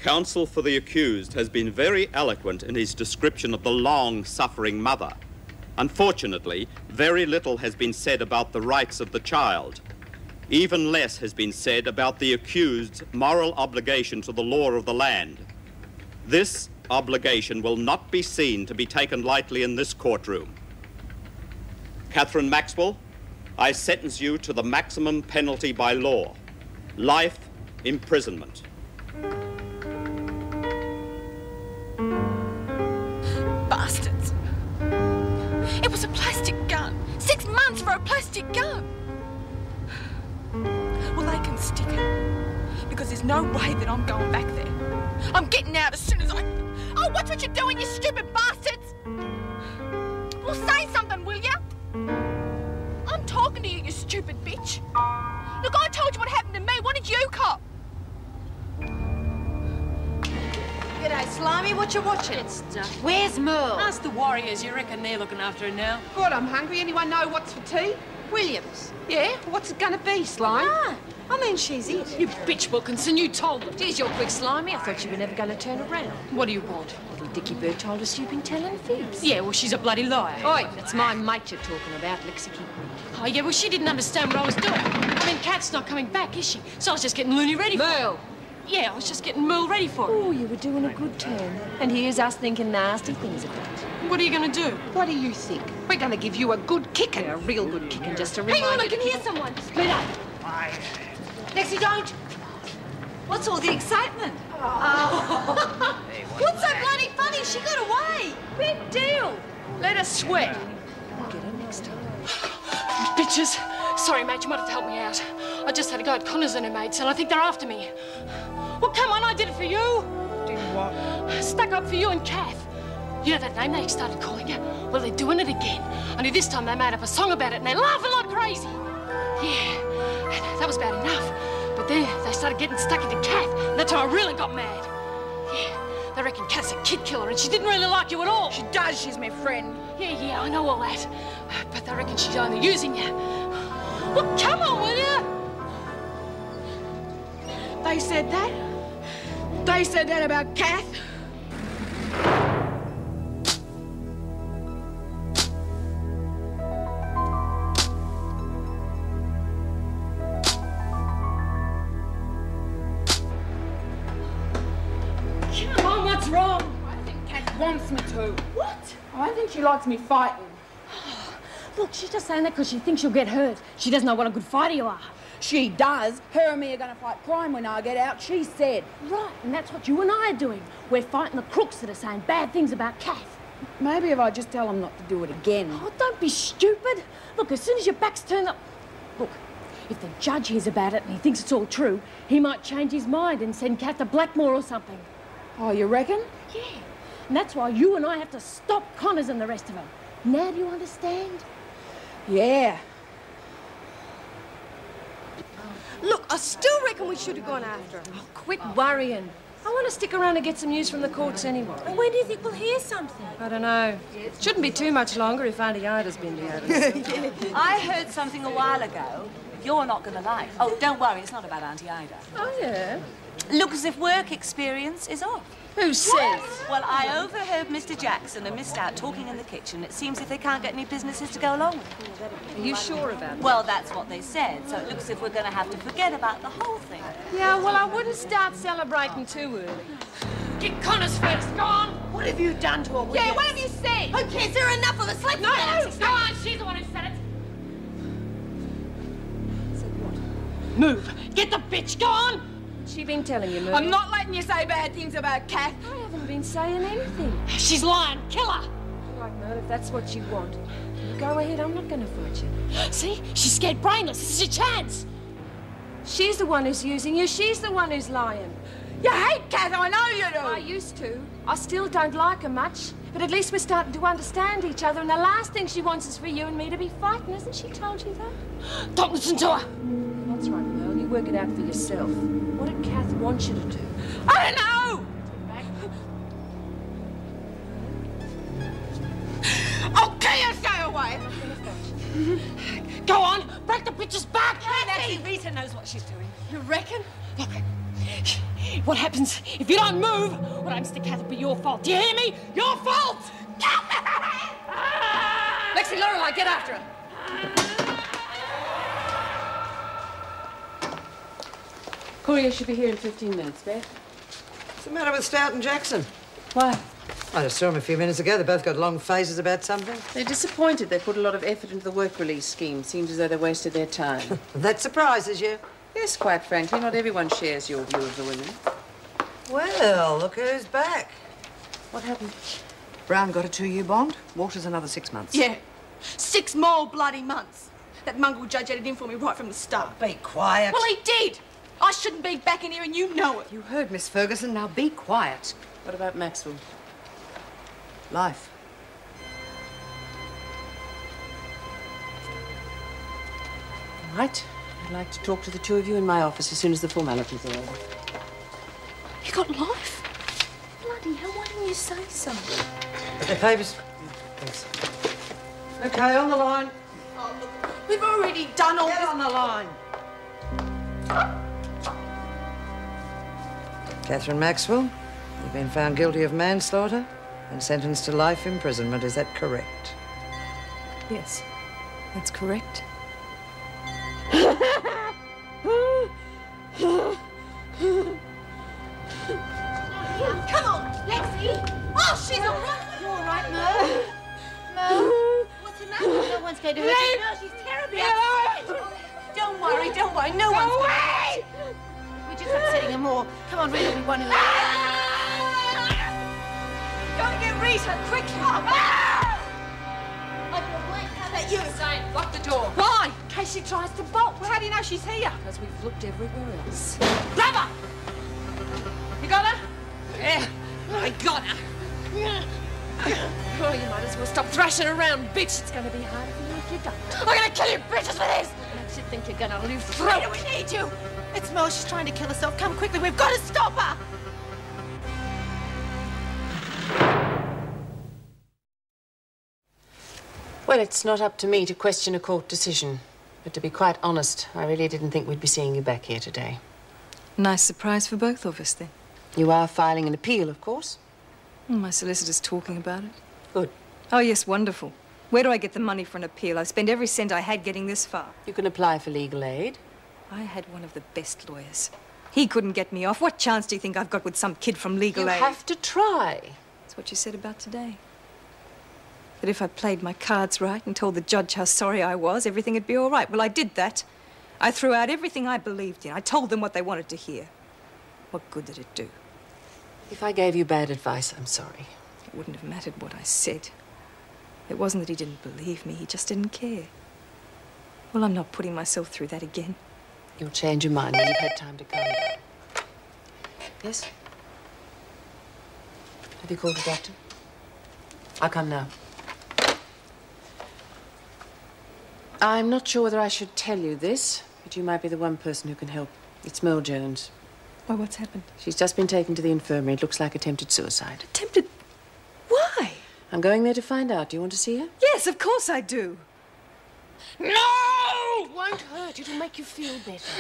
Counsel for the accused has been very eloquent in his description of the long-suffering mother. Unfortunately, very little has been said about the rights of the child. Even less has been said about the accused's moral obligation to the law of the land. This obligation will not be seen to be taken lightly in this courtroom. Catherine Maxwell, I sentence you to the maximum penalty by law, life imprisonment. Bastards. It was a plastic gun. 6 months for a plastic gun. Well, they can stick it. Because there's no way that I'm going back there. I'm getting out as soon as I... Oh, watch what you're doing, you stupid bastards! Well, say something, will ya? I'm talking to you, you stupid bitch. Look, I told you what happened to me. What did you cop? G'day, Slimy. What you watching? Where's Merle? Ask the Warriors. You reckon they're looking after her now? God, I'm hungry. Anyone know what's for tea? Williams. Yeah? What's it gonna be, Slime? Ah, I mean, she's it. You bitch, Wilkinson. You told them. Geez, you're quick, Slimy. I thought you were never going to turn around. What do you want? Little Dickie Bird told us you've been telling fibs. Yeah, well, she's a bloody liar. Oi, it's my mate you're talking about, Lexicon. Oh, yeah, well, she didn't understand what I was doing. I mean, Kat's not coming back, is she? So I was just getting Looney ready for her. Merle. Yeah, I was just getting Merle ready for her. Oh, you were doing a good turn. And here's us thinking nasty things about you. What are you going to do? What do you think? We're gonna give you a good kicking. A real good kicking, just to remind Hang on, I you can to hear keep- someone. Split up. Lexi, don't. What's all the excitement? Oh. What's so bloody funny? She got away. Big deal. Let us sweat. We'll get her next time. Bitches. Sorry, mate, you might have to help me out. I just had a go at Connors and her mates, and I think they're after me. Well, come on, I did it for you. Did what? Stuck up for you and Kath. You know that name they started calling you? Well, they're doing it again. Only this time they made up a song about it and they're laughing like crazy. Yeah, that was bad enough. But then they started getting stuck into Kath. And that's how I really got mad. Yeah, they reckon Kath's a kid killer and she didn't really like you at all. She does. She's my friend. Yeah, I know all that. But they reckon she's only using you. Well, come on, will you? They said that? They said that about Kath? Come on, what's wrong? I think Kath wants me to. What? I think she likes me fighting. Look, she's just saying that because she thinks you'll get hurt. She doesn't know what a good fighter you are. She does. Her and me are going to fight crime when I get out, she said. Right, and that's what you and I are doing. We're fighting the crooks that are saying bad things about Kath. Maybe if I just tell them not to do it again. Oh, don't be stupid. Look, as soon as your back's turned up... Look, if the judge hears about it and he thinks it's all true, he might change his mind and send Kath to Blackmore or something. Oh, you reckon? Yeah, and that's why you and I have to stop Connors and the rest of them. Now do you understand? Yeah. Look, I still reckon we should have gone after her. Oh, quit worrying. I want to stick around and get some news from the courts anyway. When do you think we'll hear something? I don't know. Shouldn't be too much longer if Auntie Ida's been behaving. I heard something a while ago you're not going to like. Oh, don't worry, it's not about Auntie Ida. Oh, yeah? Looks as if work experience is off. Who says? Well, I overheard Mr. Jackson and Miss Stout talking in the kitchen. It seems if they can't get any businesses to go along with. Are you sure about that? Well, that's what they said, so it looks as if we're going to have to forget about the whole thing. Yeah, well, I wouldn't start celebrating too early. Get Connors first, go on. What have you done to her? Yeah, what have you said? Who cares? There are enough of us. Let's No, go on, she's the one who said it. Said what? Move. Get the bitch, go on. What's she been telling you, Merle? I'm not letting you say bad things about Kath. I haven't been saying anything. She's lying, kill her. All right, Merle, if that's what you want, you go ahead. I'm not going to fight you. See, she's scared brainless. This is your chance. She's the one who's using you. She's the one who's lying. You hate Kath, I know you do. I used to. I still don't like her much. But at least we're starting to understand each other. And the last thing she wants is for you and me to be fighting. Hasn't she told you that? Don't listen to her. That's right, Merle. You work it out for yourself. What did Kath want you to do? I don't know. I'll kill you, stay away. Go on, break the bitch's back. Actually, Rita knows what she's doing. You reckon? Look, What happens if you don't move? What happens to Kath will be your fault. Do you hear me? Your fault! Lexi, Lorelei, get after her. Courier should be here in 15 minutes, Beth. What's the matter with Stout and Jackson? Why? I just saw them a few minutes ago. They both got long faces about something. They're disappointed. They put a lot of effort into the work release scheme. Seems as though they wasted their time. That surprises you? Yes, quite frankly. Not everyone shares your view of the women. Well, look who's back. What happened? Brown got a 2-year bond. Walter's another 6 months. Yeah. 6 more bloody months. That mongrel judge had it in for me right from the start. Be quiet. Well, he did. I shouldn't be back in here and you know it. You heard Miss Ferguson. Now be quiet. What about Maxwell? Life. All right. I'd like to talk to the two of you in my office as soon as the formalities are over. You got life? Bloody hell, why didn't you say so? The papers. Thanks. Okay, on the line. Oh, look, we've already done all Get this. on the line. Catherine Maxwell, you've been found guilty of manslaughter and sentenced to life imprisonment. Is that correct? Yes, that's correct. Come on, Lexi. Oh, she's all right. You all right, Mo? Mo? What's the matter? No one's going to hurt you. No, she's terribly upset. Don't worry, no one's going to. We're just upsetting her more. Come on, rid everyone who... Go and get Rita, quickly. I feel blank. How about you? Same. Lock the door. Why? In case she tries to bolt. Well, how do you know she's here? Because we've looked everywhere else. Grab her! You got her? Yeah, I got her. Oh, you might as well stop thrashing around, bitch. It's going to be hard for you if you don't. I'm going to kill you bitches for this! Makes you think you're going to live through Rita, we need you! It's Mo, she's trying to kill herself. Come quickly, we've got to stop her! Well, it's not up to me to question a court decision. But to be quite honest, I really didn't think we'd be seeing you back here today. Nice surprise for both of us, then. You are filing an appeal, of course. My solicitor's talking about it. Good. Oh, yes, wonderful. Where do I get the money for an appeal? I've spent every cent I had getting this far. You can apply for legal aid. I had one of the best lawyers. He couldn't get me off. What chance do you think I've got with some kid from legal aid? You have to try. That's what you said about today. That if I played my cards right and told the judge how sorry I was, everything would be all right. Well, I did that. I threw out everything I believed in. I told them what they wanted to hear. What good did it do? If I gave you bad advice, I'm sorry. It wouldn't have mattered what I said. It wasn't that he didn't believe me, he just didn't care. Well, I'm not putting myself through that again. You'll change your mind when you've had time to calm down. Yes? Have you called a doctor? I'll come now. I'm not sure whether I should tell you this, but you might be the one person who can help. It's Mel Jones. Well, what's happened? She's just been taken to the infirmary. It looks like attempted suicide. Attempted? Why? I'm going there to find out. Do you want to see her? Yes, of course I do. No! It won't hurt. It'll make you feel better.